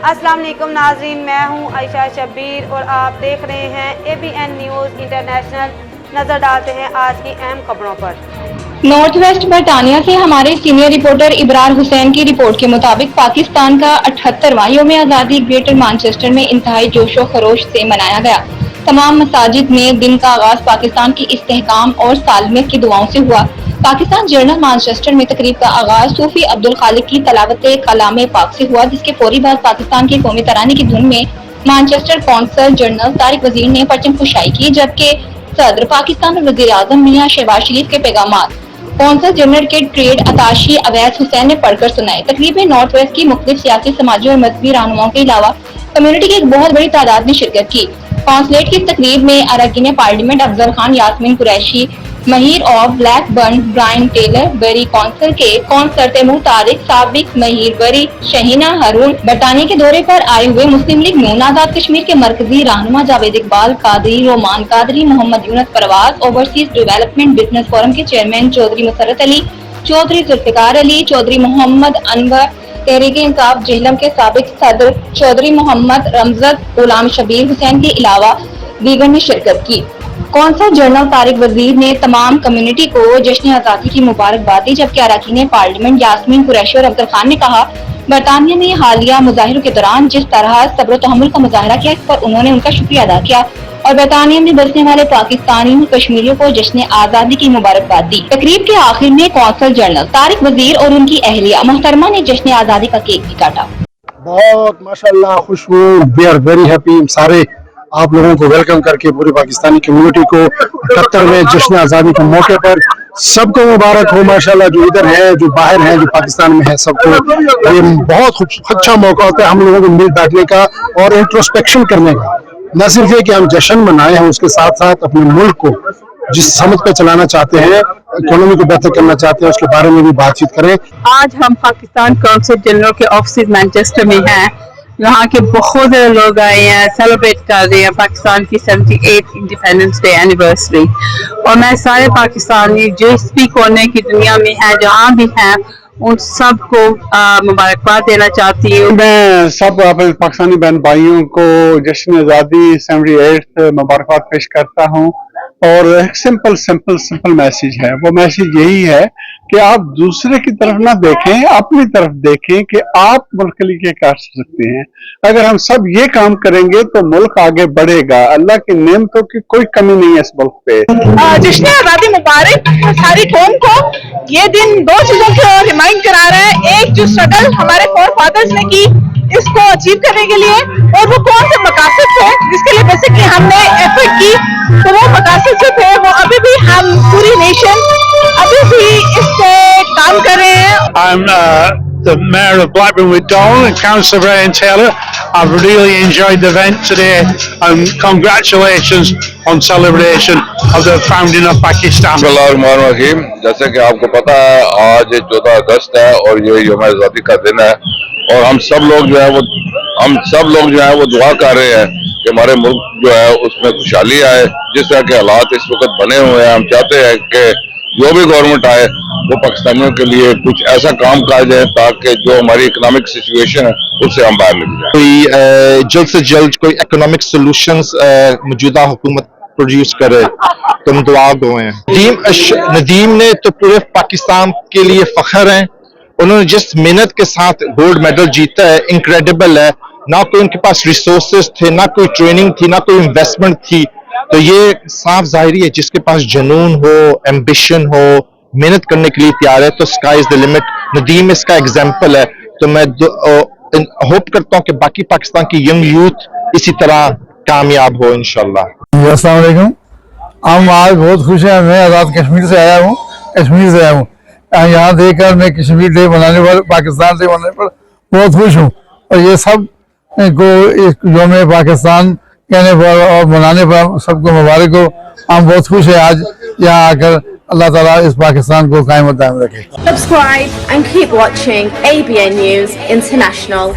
السلام علیکم ناظرین، میں ہوں عائشہ شبیر اور آپ دیکھ رہے ہیں ABN نیوز انٹرنیشنل۔ نظر ڈالتے ہیں آج کی اہم خبروں پر۔ نارتھ ویسٹ برطانیہ سے ہمارے سینئر رپورٹر ابرار حسین کی رپورٹ کے مطابق پاکستان کا 78واں یوم آزادی گریٹر مانچسٹر میں انتہائی جوش و خروش سے منایا گیا۔ تمام مساجد میں دن کا آغاز پاکستان کی استحکام اور سالمیت کی دعاؤں سے ہوا۔ پاکستان جرنل مانچسٹر میں تقریب کا آغاز صوفی عبدالخالق کی تلاوت کلام پاک سے ہوا، جس کے فوری بعد پاکستان کے قومی ترانے کی دھن میں مانچسٹر قونصل جنرل طارق وزیر نے پرچم کشائی کی، جبکہ صدر پاکستان اور وزیر اعظم میاں شہباز شریف کے پیغامات قونصل جنرل کے ٹریڈ اتاشی اویس حسین نے پڑھ کر سنائے۔ تقریب میں نارتھ ویسٹ کی مختلف سیاسی، سماجی اور مذہبی رہنماؤں کے علاوہ کمیونٹی کی ایک بہت بڑی تعداد نے شرکت کی۔ قونصلیٹ کی اس تقریب میں اراکین parliament Afzal Khan, Yasmin Qureshi, mayor of Blackburn Brian Taylor, Bury council کے قونصل تیمور طارق، سابق مہیر بری شہینہ ہارون، برطانیہ کے دورے پر آئے ہوئے مسلم لیگ نون آزاد کشمیر کے مرکزی رہنما جاوید اقبال قادری، رومان قادری، محمد یونس پرواز، اوورسیز ڈیولپمنٹ بزنس فورم کے چیئرمین چودھری مسرت علی، چودھری ذوالفقار علی، چودھری محمد انور، تحریک انصاف جہلم کے سابق صدر چودھری محمد رمزت، غلام شبیر حسین کے علاوہ دیگر نے شرکت کی۔ قونصل جنرل طارق وزیر نے تمام کمیونٹی کو جشن آزادی کی مبارکباد دی، جبکہ اراکین پارلیمنٹ یاسمین قریشی اور افضل خان نے کہا برطانیہ نے حالیہ مظاہروں کے دوران جس طرح صبر و تحمل کا مظاہرہ کیا، اس پر انہوں نے ان کا شکریہ ادا کیا اور برطانیہ میں بسنے والے پاکستانیوں اور کشمیریوں کو جشن آزادی کی مبارکباد دی۔ تقریب کے آخر میں قونصل جنرل طارق وزیر اور ان کی اہلیہ محترمہ نے جشن آزادی کا کیک بھی کاٹا۔ بہت ماشاءاللہ خوش ہوں، وی آر ویری ہیپی، سارے آپ لوگوں کو ویلکم کر کے پوری پاکستانی کمیونٹی کو 78ویں جشن آزادی کے موقع پر سب کو مبارک ہو۔ ماشاءاللہ جو ادھر ہے، جو باہر ہیں، جو پاکستان میں ہے، سب کو یہ بہت اچھا موقع ہوتا ہے ہم لوگوں کو مل بیٹھنے کا اور انٹروسپیکشن کرنے کا۔ نہ صرف یہ کہ ہم جشن منائے ہیں، اس کے ساتھ ساتھ اپنے ملک کو جس سمت پہ چلانا چاہتے ہیں، اکانومی کو بہتر کرنا چاہتے ہیں، اس کے بارے میں بھی بات چیت کریں۔ آج ہم پاکستان قونصل جنرل کے آفسز مانچسٹر میں ہیں، یہاں کے بہت سارے لوگ آئے ہیں، سیلیبریٹ کر رہے ہیں پاکستان کی 78 انڈیپینڈنس ڈے اینیورسری، اور میں سارے پاکستانی جس بھی کونے کی دنیا میں ہیں، جہاں بھی ہیں، ان سب کو مبارکباد دینا چاہتی ہوں۔ میں سب پاکستانی بہن بھائیوں کو جشن آزادی 78 مبارکباد پیش کرتا ہوں، اور ایک سمپل میسیج ہے۔ وہ میسیج یہی ہے کہ آپ دوسرے کی طرف نہ دیکھیں، اپنی طرف دیکھیں کہ آپ ملک کے لیے کیا کر سکتے ہیں۔ اگر ہم سب یہ کام کریں گے تو ملک آگے بڑھے گا۔ اللہ کی نعمتوں کی کوئی کمی نہیں ہے اس ملک پہ۔ جشن آزادی مبارک ساری قوم کو۔ یہ دن دو چیزوں کو ریمائنڈ کرا رہا ہے، ایک جو اسٹرگل ہمارے فور فادرز نے کی اس کو اچیو کرنے کے لیے، اور وہ کون سے مقاصد تھے جس کے لیے بیسکلی ہم نے ایفرٹ کی، تو وہ مقاصد جو تھے وہ ابھی بھی ہم پوری نیشن ابھی بھی اس پہ کام کر رہے ہیں۔ I'm the Mayor of Blackburn with Dawn and Councillor Brian Taylor. I've really enjoyed the event today, and congratulations on celebration of the founding of Pakistan. Bismillahirrahmanirrahim. جیسے کہ آپ کو پتا ہے آج 14 اگست ہے اور یہ یوم آزادی کا دن ہے، اور ہم سب لوگ جو ہے وہ دعا کر رہے ہیں کہ ہمارے ملک جو ہے اس میں خوشحالی آئے۔ جس طرح کے حالات اس وقت بنے ہوئے ہیں، ہم چاہتے ہیں کہ جو بھی گورنمنٹ آئے وہ پاکستانیوں کے لیے کچھ ایسا کام کر جائے تاکہ جو ہماری اکنامک سچویشن ہے اس سے ہم باہر نکل جائیں۔ کوئی جلد سے جلد کوئی اکنامک سولوشنز موجودہ حکومت پروڈیوس کرے تو ہم دعا گو ہیں۔ ندیم نے تو پورے پاکستان کے لیے فخر ہیں، انہوں نے جس محنت کے ساتھ گولڈ میڈل جیتا ہے انکریڈیبل ہے۔ نہ کوئی ان کے پاس ریسورسز تھے، نہ کوئی ٹریننگ تھی، نہ کوئی انویسٹمنٹ تھی، تو یہ صاف ظاہری ہے جس کے پاس جنون ہو، ایمبیشن ہو، محنت کرنے کے لیے تیار ہے تو sky is the limit. Nadeem اس کا ایگزامپل ہے، تو میں ہوپ کرتا ہوں کہ باقی پاکستان کی ینگ یوتھ اسی طرح کامیاب ہو انشاءاللہ۔ السلام علیکم، ہم آج بہت خوش ہیں، میں آزاد کشمیر سے آیا ہوں، یہاں دیکھ کر میں کشمیر ڈے منانے پر، پاکستان ڈے منانے پر بہت خوش ہوں، اور یہ سب کو یوم پاکستان کہنے پر اور منانے پر سب کو مبارک ہو۔ ہم بہت خوش ہیں آج یہاں آ کر، اللہ تعالیٰ اس پاکستان کو قائم و دائم رکھے۔ Subscribe and keep watching ABN News International.